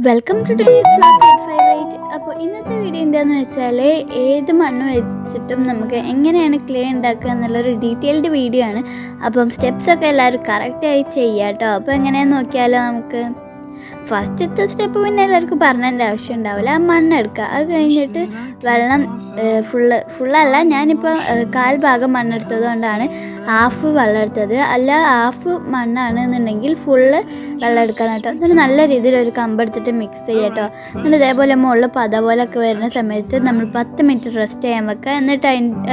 Welcome to float 858. അപ്പോൾ ഇന്നത്തെ video എന്താണെന്ന് വെച്ചാൽ ഏത് മണ്ണ് വെച്ചിട്ടും നമുക്ക് എങ്ങനെയാണ് ക്ലേ ഉണ്ടാക്കുക എന്നുള്ളൊരു ഡീറ്റെയിൽഡ് വീഡിയോ ആണ്. അപ്പം സ്റ്റെപ്സൊക്കെ എല്ലാവരും കറക്റ്റായി ചെയ്യാം കേട്ടോ. അപ്പോൾ എങ്ങനെയാണെന്ന് നോക്കിയാലോ നമുക്ക്. ഫസ്റ്റത്തെ സ്റ്റെപ്പ് പിന്നെ എല്ലാവർക്കും പറഞ്ഞതിൻ്റെ ആവശ്യം ഉണ്ടാവില്ല. ആ മണ്ണെടുക്കുക, അത് കഴിഞ്ഞിട്ട് വെള്ളം ഫുള്ളല്ല, ഞാനിപ്പോൾ കാൽ ഭാഗം മണ്ണെടുത്തത് കൊണ്ടാണ് ഹാഫ് വെള്ളം എടുത്തത്. അല്ല ഹാഫ് മണ്ണാണ് എന്നുണ്ടെങ്കിൽ ഫുള്ള് വെള്ളം എടുക്കാൻ കേട്ടോ. എന്നിട്ട് നല്ല രീതിയിൽ ഒരു കമ്പെടുത്തിട്ട് മിക്സ് ചെയ്യുക കേട്ടോ. എന്നിട്ട് ഇതേപോലെ മുകളിൽ പത പോലൊക്കെ വരുന്ന സമയത്ത് നമ്മൾ 10 മിനിറ്റ് റെസ്റ്റ് ചെയ്യാൻ വെക്കുക. എന്നിട്ട്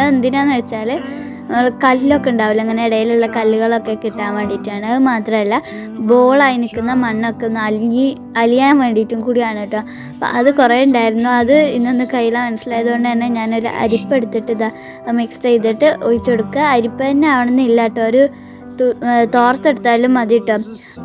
എന്തിനാന്ന് വെച്ചാൽ കല്ലൊക്കെ ഉണ്ടാവില്ല, അങ്ങനെ ഇടയിലുള്ള കല്ലുകളൊക്കെ കിട്ടാൻ വേണ്ടിയിട്ടാണ്. അത് മാത്രമല്ല ബോളായി നിൽക്കുന്ന മണ്ണൊക്കെ ഒന്ന് അലിയാൻ വേണ്ടിയിട്ടും കൂടിയാണ് കേട്ടോ. അപ്പോൾ അത് കുറേ ഉണ്ടായിരുന്നു. അത് ഇന്നൊന്ന് കയ്യിലാണ് മനസ്സിലായതുകൊണ്ട് തന്നെ ഞാനൊരു അരിപ്പ് എടുത്തിട്ട് ഇതാ മിക്സ് ചെയ്തിട്ട് ഒഴിച്ചു കൊടുക്കുക. അരിപ്പ് തന്നെ ആവണമെന്നില്ല കേട്ടോ, ഒരു തോർത്തെടുത്താലും മതി കേട്ടോ.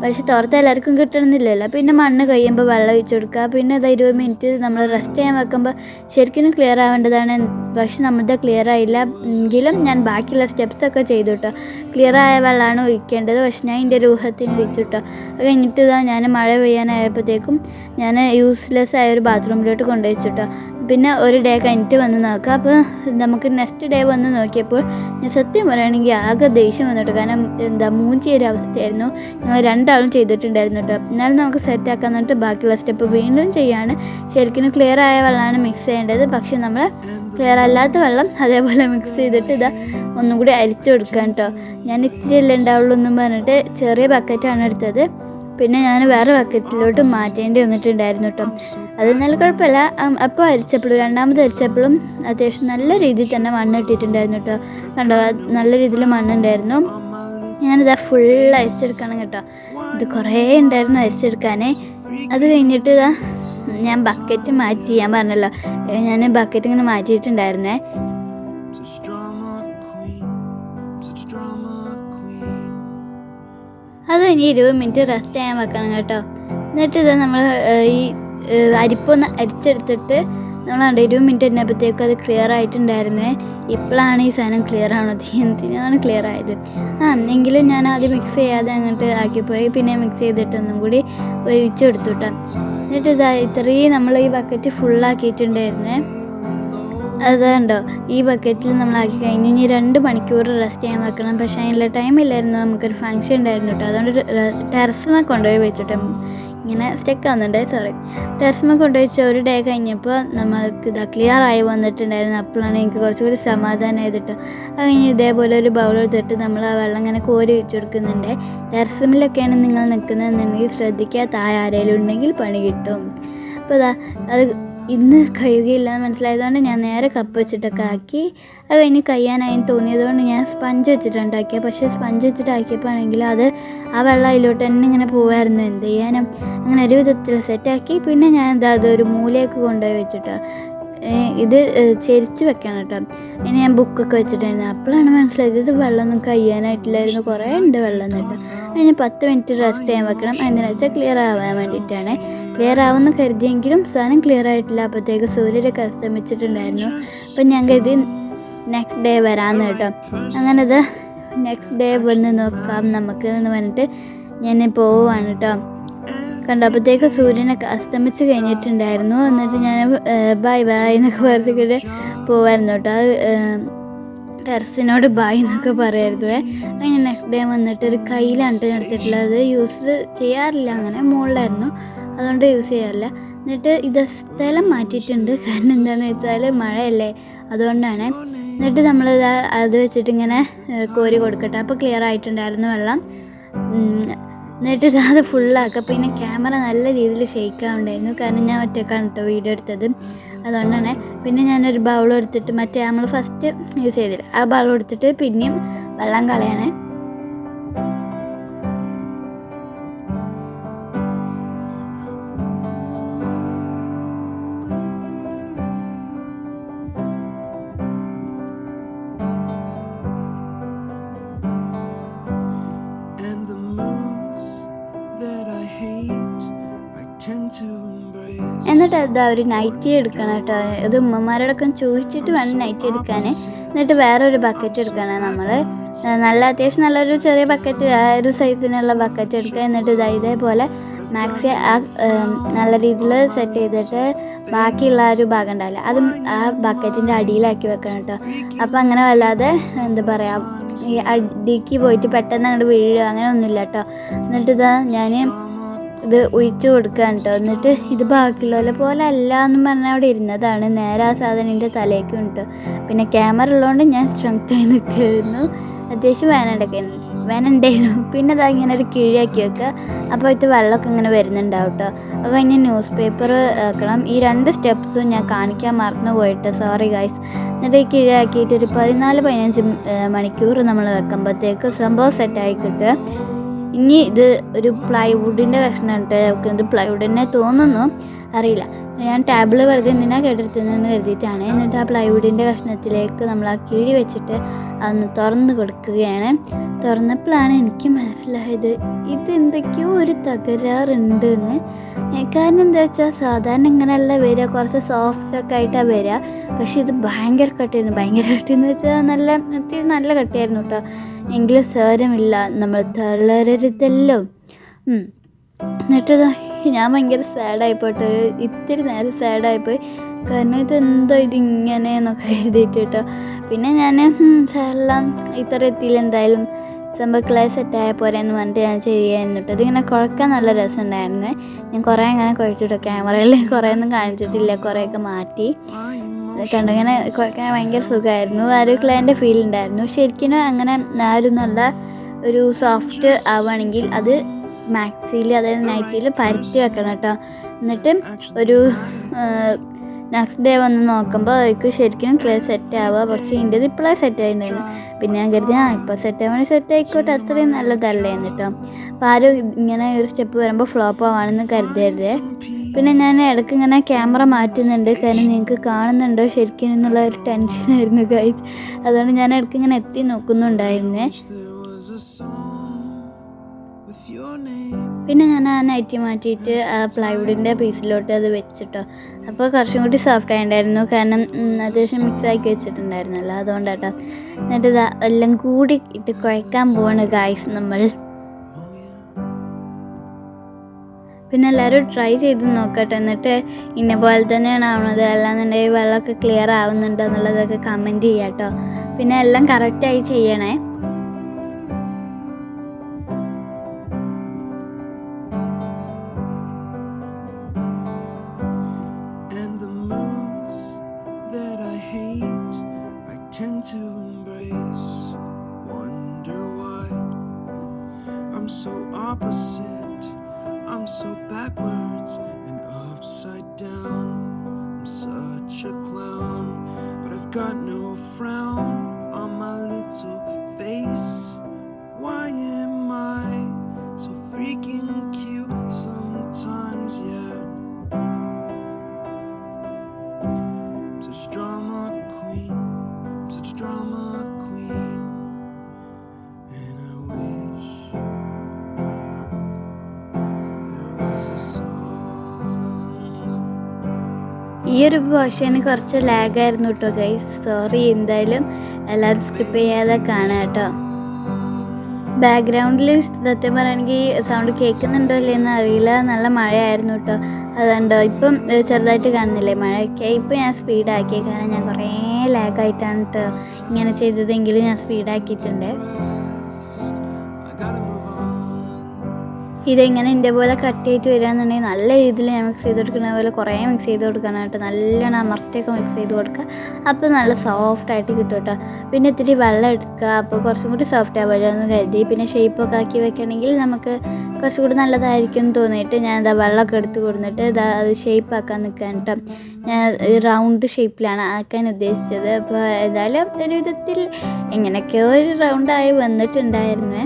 പക്ഷെ തോർത്ത് എല്ലാവർക്കും കിട്ടണമെന്നില്ലല്ലോ. പിന്നെ മണ്ണ് കഴിയുമ്പോൾ വെള്ളം ഒഴിച്ചു കൊടുക്കുക. പിന്നെ അത് 20 മിനിറ്റ് നമ്മൾ റെസ്റ്റ് ചെയ്യാൻ വെക്കുമ്പോൾ ശരിക്കും ക്ലിയർ ആവേണ്ടതാണ്. പക്ഷെ നമ്മളുടെ ക്ലിയർ ആയില്ല എങ്കിലും ഞാൻ ബാക്കിയുള്ള സ്റ്റെപ്സൊക്കെ ചെയ്തു കേട്ടോ. ക്ലിയർ ആയ വെള്ളമാണ് ഒഴിക്കേണ്ടത്. പക്ഷെ ഞാൻ എൻ്റെ രൂഹത്തിന് ഒഴിച്ചു കേട്ടോ. അത് കഴിഞ്ഞിട്ട് ഞാൻ മഴ പെയ്യാനായപ്പോഴത്തേക്കും ഞാൻ യൂസ്ലെസ് ആയ ഒരു ബാത്റൂമിലോട്ട് കൊണ്ടുവച്ചു കേട്ടോ. പിന്നെ ഒരു ഡേ കഴിഞ്ഞിട്ട് വന്ന് നോക്കുക. അപ്പോൾ നമുക്ക് നെക്സ്റ്റ് ഡേ വന്ന് നോക്കിയപ്പോൾ ഞാൻ സത്യം പറയുകയാണെങ്കിൽ ആകെ ദേഷ്യം വന്നിട്ട്, കാരണം മൂഞ്ചിയ ഒരു അവസ്ഥയായിരുന്നു. ഞങ്ങൾ രണ്ടാളും ചെയ്തിട്ടുണ്ടായിരുന്നു കേട്ടോ. എന്നാലും നമുക്ക് സെറ്റാക്കാൻ എന്നിട്ട് ബാക്കിയുള്ള സ്റ്റെപ്പ് വീണ്ടും ചെയ്യാണ്. ശരിക്കും ക്ലിയർ ആയ വെള്ളമാണ് മിക്സ് ചെയ്യേണ്ടത്. പക്ഷെ നമ്മൾ ക്ലിയർ അല്ലാത്ത വെള്ളം അതേപോലെ മിക്സ് ചെയ്തിട്ട് ഒന്നും കൂടി അരിച്ചു കൊടുക്കാൻ കേട്ടോ. ഞാൻ ഇച്ചിരിയല്ലേ ഉണ്ടാവുള്ളൂ എന്നും പറഞ്ഞിട്ട് ചെറിയ ബക്കറ്റാണ് എടുത്തത്. പിന്നെ ഞാൻ വേറെ ബക്കറ്റിലോട്ട് മാറ്റേണ്ടി വന്നിട്ടുണ്ടായിരുന്നു കേട്ടോ. അത് നല്ല കുഴപ്പമില്ല. അപ്പോൾ രണ്ടാമത് അരിച്ചപ്പോഴും അത്യാവശ്യം നല്ല രീതിയിൽ തന്നെ മണ്ണ് ഇട്ടിട്ടുണ്ടായിരുന്നു കേട്ടോ. കണ്ടോ, നല്ല രീതിയിൽ മണ്ണുണ്ടായിരുന്നു. ഞാനിതാ ഫുള്ള് അരിച്ചെടുക്കണം കേട്ടോ. ഇത് കുറേ ഉണ്ടായിരുന്നു അരിച്ചെടുക്കാനേ. അത് കഴിഞ്ഞിട്ട് ഞാൻ ബക്കറ്റ് മാറ്റി, ഞാൻ പറഞ്ഞല്ലോ ഞാൻ ബക്കറ്റ് ഇങ്ങനെ മാറ്റിയിട്ടുണ്ടായിരുന്നേ. അത് കഴിഞ്ഞ് 20 മിനിറ്റ് റെസ്റ്റ് ചെയ്യാൻ വെക്കണം കേട്ടോ. എന്നിട്ട് നമ്മൾ ഈ അരിപ്പൊന്ന് അരിച്ചെടുത്തിട്ട് നമ്മൾ 20 മിനിറ്റ് കഴിഞ്ഞപ്പോഴത്തേക്കും അത് ക്ലിയർ ആയിട്ടുണ്ടായിരുന്നേ. ഇപ്പോഴാണ് ഈ സാധനം ക്ലിയർ ആവണത്. എന്തിനാണ് ക്ലിയർ ആയത്? എങ്കിലും ഞാൻ ആദ്യം മിക്സ് ചെയ്യാതെ അങ്ങോട്ട് ആക്കിപ്പോയി. പിന്നെ മിക്സ് ചെയ്തിട്ടൊന്നും കൂടി ഒഴിച്ചു കൊടുത്തു കേട്ടോ. എന്നിട്ട് ഇത്രയും നമ്മൾ ഈ ബക്കറ്റ് ഫുള്ളാക്കിയിട്ടുണ്ടായിരുന്നേ. അതുകൊണ്ടോ ഈ ബക്കറ്റിൽ നമ്മളാക്കി കഴിഞ്ഞ് ഇനി 2 മണിക്കൂർ റെസ്റ്റ് ചെയ്യാൻ വെക്കണം. പക്ഷേ അതിനുള്ള ടൈമില്ലായിരുന്നു, നമുക്കൊരു ഫംഗ്ഷൻ ഉണ്ടായിരുന്നു കേട്ടോ. അതുകൊണ്ട് ടെറസിമ കൊണ്ടുപോയി വെച്ചിട്ട് ഇങ്ങനെ സ്റ്റെക്ക് ആവുന്നുണ്ട്, ടെറസിമ കൊണ്ടുപോയി ഒരു ഡേ കഴിഞ്ഞപ്പോൾ നമ്മൾക്ക് ക്ലിയർ ആയി വന്നിട്ടുണ്ടായിരുന്നു. അപ്പോഴാണ് എനിക്ക് കുറച്ചുകൂടി സമാധാനം ചെയ്തിട്ട്. അത് കഴിഞ്ഞ് ഇതേപോലെ ഒരു ബൗൾ എടുത്തിട്ട് നമ്മൾ ആ വെള്ളം ഇങ്ങനെ കോരി വെച്ച് കൊടുക്കുന്നുണ്ട്. ടെറസിമിലൊക്കെയാണ് നിങ്ങൾ നിൽക്കുന്നതെന്നുണ്ടെങ്കിൽ ശ്രദ്ധിക്കുക, താഴെ ആരെങ്കിലും ഉണ്ടെങ്കിൽ പണി കിട്ടും. അപ്പോൾ അത് ഇന്ന് കഴിയുകയില്ലെന്ന് മനസ്സിലായതുകൊണ്ട് ഞാൻ നേരെ കപ്പ് വെച്ചിട്ടൊക്കെ ആക്കി. അത് കഴിഞ്ഞ് കഴിയാനായി തോന്നിയതുകൊണ്ട് ഞാൻ സ്പഞ്ച് വെച്ചിട്ടുണ്ടാക്കിയത്. പക്ഷേ സ്പഞ്ച് വെച്ചിട്ടാക്കിയപ്പോൾ ആണെങ്കിൽ അത് ആ വെള്ളം അതിലോട്ട് തന്നെ ഇങ്ങനെ പോവായിരുന്നു. എന്ത് ചെയ്യാനും അങ്ങനെ ഒരു വിധത്തിൽ സെറ്റാക്കി. പിന്നെ ഞാൻ അതൊരു മൂലയൊക്കെ കൊണ്ടുപോയി വെച്ചിട്ട് ഇത് ചെരിച്ച് വെക്കണം കേട്ടോ. ഇനി ഞാൻ ബുക്കൊക്കെ വെച്ചിട്ടായിരുന്നു. അപ്പോഴാണ് മനസ്സിലായത് ഇത് വെള്ളമൊന്നും കഴിയാനായിട്ടില്ലായിരുന്നു, കുറേ ഉണ്ട് വെള്ളം എന്നിട്ട്. അതിന് 10 മിനിറ്റ് റെസ്റ്റ് ചെയ്യാൻ വെക്കണം. എന്തിനാ വെച്ചാൽ ക്ലിയർ ആവാൻ വേണ്ടിയിട്ടാണ്. ക്ലിയർ ആവുമെന്ന് കരുതിയെങ്കിലും സാധനം ക്ലിയർ ആയിട്ടില്ല. അപ്പോഴത്തേക്ക് സൂര്യനൊക്കെ അസ്തമിച്ചിട്ടുണ്ടായിരുന്നു. അപ്പം ഞാൻ കരുതി നെക്സ്റ്റ് ഡേ വരാമെന്ന് കേട്ടോ. അങ്ങനെ നെക്സ്റ്റ് ഡേ വന്ന് നോക്കാം നമുക്ക് എന്ന് പറഞ്ഞിട്ട് ഞാൻ പോവുകയാണ് കേട്ടോ. കണ്ടപ്പോഴത്തേക്ക് സൂര്യനൊക്കെ അസ്തമിച്ച് കഴിഞ്ഞിട്ടുണ്ടായിരുന്നു. എന്നിട്ട് ഞാൻ ബൈ എന്നൊക്കെ പറഞ്ഞിട്ട് പോവായിരുന്നു കേട്ടോ. ടെറസിനോട് ബായ് എന്നൊക്കെ പറയായിരുന്നു. അങ്ങനെ നെക്സ്റ്റ് ഡേ വന്നിട്ട് ഒരു കയ്യിലാണ് എടുത്തിട്ടുള്ളത്. യൂസ് ചെയ്യാറില്ല, അങ്ങനെ മുകളിലായിരുന്നു, അതുകൊണ്ട് യൂസ് ചെയ്യാറില്ല. എന്നിട്ട് ഇത് സ്ഥലം മാറ്റിയിട്ടുണ്ട്. കാരണം എന്താണെന്ന് വെച്ചാൽ മഴയല്ലേ, അതുകൊണ്ടാണ്. എന്നിട്ട് നമ്മൾ അത് വെച്ചിട്ട് ഇങ്ങനെ കോരി കൊടുക്കട്ടെ. അപ്പോൾ ക്ലിയർ ആയിട്ടുണ്ടായിരുന്നു വെള്ളം. എന്നിട്ട് അത് ഫുള്ളാക്കുക. പിന്നെ ക്യാമറ നല്ല രീതിയിൽ ഷെയ്ക്കാവുണ്ടായിരുന്നു, കാരണം ഞാൻ ഒറ്റക്കാണ് കേട്ടോ വീഡിയോ എടുത്തത്, അതുകൊണ്ടാണ്. പിന്നെ ഞാനൊരു ബൗൾ എടുത്തിട്ട് മറ്റേ നമ്മൾ ഫസ്റ്റ് യൂസ് ചെയ്തില്ല ആ ബൗൾ എടുത്തിട്ട് പിന്നെയും വെള്ളം കളയണേ. എന്നിട്ട് ഒരു നൈറ്റി എടുക്കണം കേട്ടോ. ഇത് ഉമ്മമാരോടൊക്കെ ചോദിച്ചിട്ട് വേണം നൈറ്റി എടുക്കാൻ. എന്നിട്ട് വേറൊരു ബക്കറ്റ് എടുക്കണം നമ്മൾ. അത്യാവശ്യം നല്ലൊരു ചെറിയ ബക്കറ്റ്, ആ ഒരു സൈസിനുള്ള ബക്കറ്റ് എടുക്കുക. എന്നിട്ട് ഇതേപോലെ മാക്സി നല്ല രീതിയിൽ സെറ്റ് ചെയ്തിട്ട് ബാക്കിയുള്ള ഒരു ഭാഗം ഉണ്ടാവില്ല അതും ആ ബക്കറ്റിൻ്റെ അടിയിലാക്കി വെക്കണം കേട്ടോ. അപ്പോൾ അങ്ങനെ വല്ലാതെ എന്താ പറയുക ഈ അടിക്ക് പോയിട്ട് പെട്ടെന്ന് അങ്ങോട്ട് വീഴുക അങ്ങനെ ഒന്നുമില്ല കേട്ടോ. എന്നിട്ട് ഇതാ ഞാൻ ഇത് ഒഴിച്ചു കൊടുക്കുകയാണ് കേട്ടോ. എന്നിട്ട് ഇത് ബാക്കിയുള്ള പോലെ അല്ല എന്നും പറഞ്ഞാൽ അവിടെ ഇരുന്നതാണ്. നേരെ ആ സാധനം എൻ്റെ തലേക്കും ഉണ്ട്. പിന്നെ ക്യാമറ ഉള്ളതുകൊണ്ട് ഞാൻ സ്ട്രെങ്ത് ആയി നിൽക്കുമായിരുന്നു. അത്യാവശ്യം വേനുണ്ടായിരുന്നു. പിന്നെ അതാ ഇങ്ങനെ ഒരു കിഴിയാക്കി വെക്കുക. അപ്പോൾ ഇത് വെള്ളമൊക്കെ ഇങ്ങനെ വരുന്നുണ്ടാവും കേട്ടോ. അത് കഴിഞ്ഞ് ന്യൂസ് പേപ്പർ ആക്കണം. ഈ 2 സ്റ്റെപ്സും ഞാൻ കാണിക്കാൻ മറന്നു പോയിട്ട് സോറി ഗൈസ്. എന്നിട്ട് ഈ കിഴിയാക്കിയിട്ട് ഒരു 14-15 മണിക്കൂർ നമ്മൾ വെക്കുമ്പോഴത്തേക്ക് സംഭവം സെറ്റായി കിട്ടുക. ഇനി ഇത് ഒരു പ്ലൈവുഡിൻ്റെ കഷ്ണം ഇട്ട് വെക്കുന്നത്. പ്ലൈവുഡ് തന്നെ തോന്നുന്നു, അറിയില്ല. ഞാൻ ടേബിൾ വെറുതെ എന്തിനാണ് കേടെടുത്തുന്നതെന്ന് കരുതിയിട്ടാണ്. എന്നിട്ട് ആ പ്ലൈവുഡിൻ്റെ കഷ്ണത്തിലേക്ക് നമ്മൾ ആ കിഴി വെച്ചിട്ട് അതൊന്ന് തുറന്ന് കൊടുക്കുകയാണ്. തുറന്നപ്പോഴാണ് എനിക്ക് മനസ്സിലായത് ഇത് എന്തൊക്കെയോ ഒരു തകരാറുണ്ട് എന്ന്. കാരണം എന്താ വെച്ചാൽ സാധാരണ ഇങ്ങനെയല്ല വരിക, കുറച്ച് സോഫ്റ്റൊക്കെ ആയിട്ടാണ് വരിക. പക്ഷെ ഇത് ഭയങ്കര കട്ടിയായിരുന്നു. ഭയങ്കര കട്ടിയെന്ന് വെച്ചാൽ അത്യാവശ്യം നല്ല കട്ടിയായിരുന്നു കേട്ടോ. എങ്കിലും സാരമില്ല, നമ്മൾ തളരരുതല്ലോ. എന്നിട്ട് ഞാൻ ഭയങ്കര സാഡായിപ്പോട്ടെ, ഇത്തിരി നേരം സാഡായിപ്പോയി. കാരണം ഇതെന്തോ ഇതിങ്ങനെ എന്നൊക്കെ കരുതിയിട്ട് കേട്ടോ. പിന്നെ ഞാൻ സാറെല്ലാം ഇത്ര എത്തിയില്ല, എന്തായാലും സംഭവം ക്ലാസ് സെറ്റായ പോരെ എന്ന് പറഞ്ഞിട്ട് ഞാൻ ചെയ്യായിരുന്നു കേട്ടോ. ഇതിങ്ങനെ കുഴക്കാൻ നല്ല രസമുണ്ടായിരുന്നു. ഞാൻ കുറേ അങ്ങനെ കുഴച്ചിട്ടോ. ക്യാമറയിൽ കുറേ ഒന്നും കാണിച്ചിട്ടില്ല, കുറേയൊക്കെ മാറ്റി കണ്ടിങ്ങനെ കുഴക്കാൻ ഭയങ്കര സുഖമായിരുന്നു. ആ ഒരു ക്ലേൻ്റെ ഫീൽ ഉണ്ടായിരുന്നു. ശരിക്കും അങ്ങനെ ആ ഒരു നല്ല ഒരു സോഫ്റ്റ് ആവുകയാണെങ്കിൽ അത് മാക്സിയിൽ, അതായത് നൈറ്റിയിൽ പരത്തി വെക്കണം കേട്ടോ. എന്നിട്ട് ഒരു നെക്സ്റ്റ് ഡേ വന്ന് നോക്കുമ്പോൾ അവർക്ക് ശരിക്കും ക്ലേ സെറ്റ് ആവുക. പക്ഷേ ഇതിൻ്റെ ഇപ്പോഴേ സെറ്റ് ആയിട്ടുണ്ടായിരുന്നു. പിന്നെ ഞാൻ കരുതി ഇപ്പോൾ സെറ്റ് ആവാൻ സെറ്റ് ആയിക്കോട്ടെ, അത്രയും നല്ലതല്ലേ എന്നിട്ടോ. അപ്പോൾ ആരും ഇങ്ങനെ ഒരു സ്റ്റെപ്പ് വരുമ്പോൾ ഫ്ലോപ്പ് ആവാണെന്ന് കരുതരുതേ. പിന്നെ ഞാൻ ഇടയ്ക്ക് ഇങ്ങനെ ക്യാമറ മാറ്റുന്നുണ്ട്, കാരണം നിങ്ങൾക്ക് കാണുന്നുണ്ടോ ശരിക്കും എന്നുള്ള ഒരു ടെൻഷനായിരുന്നു ഗൈസ്. അതുകൊണ്ട് ഞാൻ ഇടയ്ക്ക് ഇങ്ങനെ എത്തി നോക്കുന്നുണ്ടായിരുന്നേ. പിന്നെ ഞാൻ ആ നൈറ്റി മാറ്റിയിട്ട് ആ പ്ലൈവുഡിൻ്റെ പീസിലോട്ട് അത് വെച്ചിട്ടോ. അപ്പോൾ കുറച്ചും കൂടി സോഫ്റ്റ് ആയിട്ടുണ്ടായിരുന്നു, കാരണം അത്യാവശ്യം മിക്സ് ആക്കി വെച്ചിട്ടുണ്ടായിരുന്നല്ലോ, അതുകൊണ്ടാട്ടോ. എന്നിട്ട് ഇതാ എല്ലാം കൂടി ഇട്ട് കുഴക്കാൻ പോവാണ് ഗൈസ് നമ്മൾ. പിന്നെ എല്ലാവരും ട്രൈ ചെയ്ത് നോക്കട്ടെ. എന്നിട്ട് ഇന്ന പോലെ തന്നെയാണ് ആവുന്നത്, അല്ലാന്നുണ്ടെങ്കിൽ വെള്ളമൊക്കെ ക്ലിയർ ആവുന്നുണ്ടോ എന്നുള്ളതൊക്കെ കമൻറ്റ് ചെയ്യാം കേട്ടോ. പിന്നെ എല്ലാം കറക്റ്റായി ചെയ്യണേ. I'm so backwards and upside down. I'm such a clown, but I've got no frown on my little face. Why am I so freaking cute sometimes? Yeah, I'm such drama queen. I'm such drama queen. And I wish ഈ ഒരു പോർഷന് കുറച്ച് ലാഗായിരുന്നു കേട്ടോ guys, sorry. എന്തായാലും എല്ലാവരും skip ചെയ്യാതെ കാണാം കേട്ടോ. ബാക്ക്ഗ്രൗണ്ടിൽ സത്യം പറയുകയാണെങ്കിൽ സൗണ്ട് കേൾക്കുന്നുണ്ടോ ഇല്ലയെന്ന് അറിയില്ല, നല്ല മഴയായിരുന്നു കേട്ടോ. അതുകൊണ്ടോ ഇപ്പം ചെറുതായിട്ട് കാണുന്നില്ലേ മഴയൊക്കെ. ഇപ്പം ഞാൻ സ്പീഡാക്കി, കാരണം ഞാൻ കുറേ ലാഗായിട്ടാണ് കേട്ടോ ഇങ്ങനെ ചെയ്തതെങ്കിലും ഞാൻ സ്പീഡാക്കിയിട്ടുണ്ട്. ഇതെങ്ങനെ എൻ്റെ പോലെ കട്ടിയായിട്ട് വരികയാണെന്നുണ്ടെങ്കിൽ നല്ല രീതിയിൽ ഞാൻ മിക്സ് ചെയ്ത് കൊടുക്കുന്ന പോലെ കുറേ മിക്സ് ചെയ്ത് കൊടുക്കണം കേട്ടോ. നല്ലോണം അമർത്തിയൊക്കെ മിക്സ് ചെയ്ത് കൊടുക്കുക, അപ്പോൾ നല്ല സോഫ്റ്റായിട്ട് കിട്ടും കേട്ടോ. പിന്നെ ഇത്തിരി വെള്ളം എടുക്കുക, അപ്പോൾ കുറച്ചും കൂടി സോഫ്റ്റ് ആവുമല്ലോ എന്ന് കരുതി. പിന്നെ ഷേപ്പൊക്കെ ആക്കി വെക്കണമെങ്കിൽ നമുക്ക് കുറച്ചും കൂടി നല്ലതായിരിക്കും എന്ന് തോന്നിയിട്ട് ഞാൻ ഇതാ വെള്ളമൊക്കെ എടുത്ത് കൊടുത്തിട്ട് അത് ഷേപ്പാക്കാൻ നിൽക്കാൻ കേട്ടോ. ഞാൻ റൗണ്ട് ഷേപ്പിലാണ് ആക്കാൻ ഉദ്ദേശിച്ചത്. അപ്പോൾ ഏതായാലും ഒരു വിധത്തിൽ എങ്ങനെയൊക്കെയോ ഒരു റൗണ്ടായി വന്നിട്ടുണ്ടായിരുന്നേ.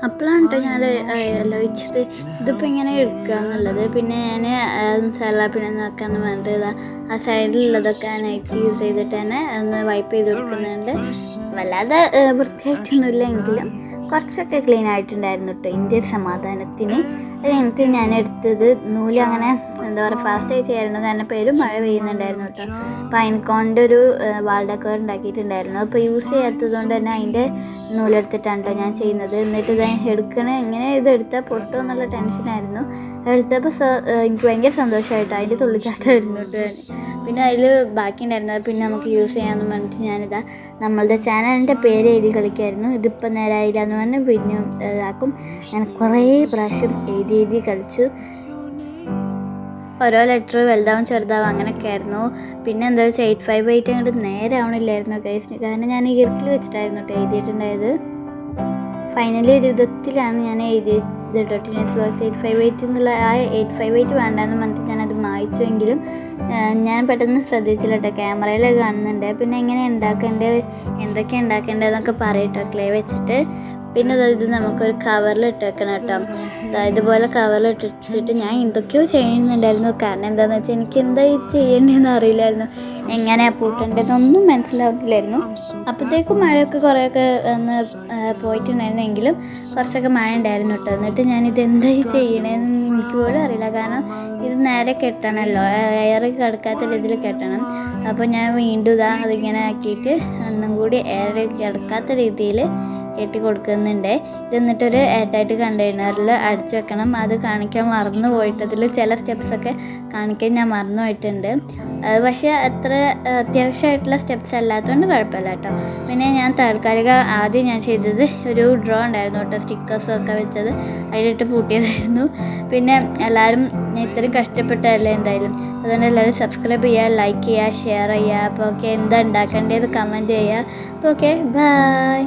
അപ്പോഴാണ് കേട്ടോ ഞാൻ ആലോചിച്ചത് ഇതിപ്പോൾ ഇങ്ങനെ എടുക്കുക എന്നുള്ളത്. പിന്നെ ഞാൻ മസാല പിന്നെ നോക്കാമെന്ന് പറഞ്ഞിട്ട് ആ സൈഡിലുള്ളതൊക്കെ നൈറ്റ് യൂസ് ചെയ്തിട്ട് തന്നെ ഒന്ന് വൈപ്പ് ചെയ്ത് കൊടുക്കുന്നുണ്ട്. വല്ലാതെ വൃത്തിയായിട്ടൊന്നുമില്ല, എങ്കിലും കുറച്ചൊക്കെ ക്ലീൻ ആയിട്ടുണ്ടായിരുന്നു കേട്ടോ. എൻ്റെ ഒരു സമാധാനത്തിന് അത് കഴിഞ്ഞിട്ട് ഞാൻ എടുത്തത് നൂല് അങ്ങനെ എന്താ പറയുക ഫാസ്റ്റായി ചെയ്യായിരുന്നു, കാരണം പേരും മഴ പെയ്യുന്നുണ്ടായിരുന്നു കേട്ടോ. പൈൻകോണിൻ്റെ ഒരു വാൾ ഡെക്കോർ ഉണ്ടാക്കിയിട്ടുണ്ടായിരുന്നു. അപ്പോൾ യൂസ് ചെയ്യാത്തത് കൊണ്ട് തന്നെ അതിൻ്റെ നൂലെടുത്തിട്ടാണ് കേട്ടോ ഞാൻ ചെയ്യുന്നത്. എന്നിട്ട് ഇത് എടുക്കണേ എങ്ങനെ ഇത് എടുത്താൽ പൊട്ടോ എന്നുള്ള ടെൻഷനായിരുന്നു. എടുത്തപ്പോൾ എനിക്ക് ഭയങ്കര സന്തോഷമായിട്ടോ, അതിൻ്റെ തുള്ളിച്ചാട്ടമായിരുന്നു കേട്ടോ. പിന്നെ അതിൽ ബാക്കി ഉണ്ടായിരുന്നത് പിന്നെ നമുക്ക് യൂസ് ചെയ്യാമെന്ന് പറഞ്ഞിട്ട് ഞാനിതാ നമ്മളുടെ ചാനലിൻ്റെ പേര് എഴുതി കളിക്കുമായിരുന്നു. ഇതിപ്പോൾ നേരായില്ല എന്ന് പറഞ്ഞാൽ പിന്നെ ഇതാക്കും. ഞാൻ കുറേ പ്രാവശ്യം എഴുതി കളിച്ചു. ഓരോ ലെറ്റർ വലുതാവും ചെറുതാവും അങ്ങനെയൊക്കെ ആയിരുന്നു. പിന്നെ എന്താ വെച്ചാൽ 858 അങ്ങോട്ട് നേരെ ആവണില്ലായിരുന്നു ഗൈസ്, കാരണം ഞാൻ ഇർക്കിൽ വെച്ചിട്ടായിരുന്നു കേട്ടോ എഴുതിയിട്ടുണ്ടായത്. ഫൈനലി ഒരു വിധത്തിലാണ് ഞാൻ എഴുതിയത് കേട്ടോ. ടീനേജ് വ്ളോഗ്സ് 858 എന്നുള്ള ആ 858 വേണ്ടെന്ന് പറഞ്ഞിട്ട് ഞാനത് മായ്ച്ചുവെങ്കിലും ഞാൻ പെട്ടെന്ന് ശ്രദ്ധിച്ചില്ല കേട്ടോ, ക്യാമറയിൽ കാണുന്നുണ്ട്. പിന്നെ എങ്ങനെ ഉണ്ടാക്കേണ്ടത് എന്തൊക്കെ ഉണ്ടാക്കേണ്ടതെന്നൊക്കെ പറയട്ടോ ക്ലേ വെച്ചിട്ട്. പിന്നെ ഇത് നമുക്കൊരു കവറിൽ ഇട്ട് വെക്കണം കേട്ടോ. ഇതുപോലെ കവറിൽ ഇട്ടിട്ട് ഞാൻ എന്തൊക്കെയോ ചെയ്യുന്നുണ്ടായിരുന്നു. കാരണം എന്താണെന്ന് വെച്ചാൽ എനിക്ക് എന്താ ചെയ്യേണ്ടതെന്ന് അറിയില്ലായിരുന്നു, എങ്ങനെയാണ് പൂട്ടേണ്ടതെന്നൊന്നും മനസ്സിലാവുന്നില്ലായിരുന്നു. അപ്പോഴത്തേക്കും മഴയൊക്കെ കുറേയൊക്കെ ഒന്ന് പോയിട്ടുണ്ടായിരുന്നെങ്കിലും കുറച്ചൊക്കെ മഴ ഉണ്ടായിരുന്നു കേട്ടോ. എന്നിട്ട് ഞാനിത് എന്താ ചെയ്യണതെന്ന് എനിക്ക് പോലും അറിയില്ല, കാരണം ഇത് നേരെ കെട്ടണമല്ലോ, എയർ കിടക്കാത്ത രീതിയിൽ കെട്ടണം. അപ്പോൾ ഞാൻ വീണ്ടും അതിങ്ങനെ ആക്കിയിട്ട് ഒന്നും കൂടി എയർ കിടക്കാത്ത രീതിയിൽ കെട്ടി കൊടുക്കുന്നുണ്ട്. ഇത് എന്നിട്ടൊരു എയർടൈറ്റ് കണ്ടെയ്നറിൽ അടിച്ചു വെക്കണം. അത് കാണിക്കാൻ മറന്നു പോയിട്ടതിൽ ചില സ്റ്റെപ്സൊക്കെ കാണിക്കാൻ ഞാൻ മറന്നു പോയിട്ടുണ്ട്. പക്ഷേ അത്ര അത്യാവശ്യമായിട്ടുള്ള സ്റ്റെപ്സ് അല്ലാത്തതുകൊണ്ട് കുഴപ്പമില്ല കേട്ടോ. പിന്നെ ഞാൻ ആദ്യം ഞാൻ ചെയ്തത് ഒരു ഡ്രോ ഉണ്ടായിരുന്നു കേട്ടോ, സ്റ്റിക്കേഴ്സൊക്കെ വെച്ചത് അതിലിട്ട് പൂട്ടിയതായിരുന്നു. പിന്നെ എല്ലാവരും ഇത്രയും കഷ്ടപ്പെട്ടതല്ലേ എന്തായാലും, അതുകൊണ്ട് എല്ലാവരും സബ്സ്ക്രൈബ് ചെയ്യുക, ലൈക്ക് ചെയ്യുക, ഷെയർ ചെയ്യുക. അപ്പോൾ ഓക്കെ, എന്താ ഉണ്ടാക്കേണ്ടത് കമൻറ്റ് ചെയ്യുക. അപ്പോൾ ഓക്കെ, ബൈ.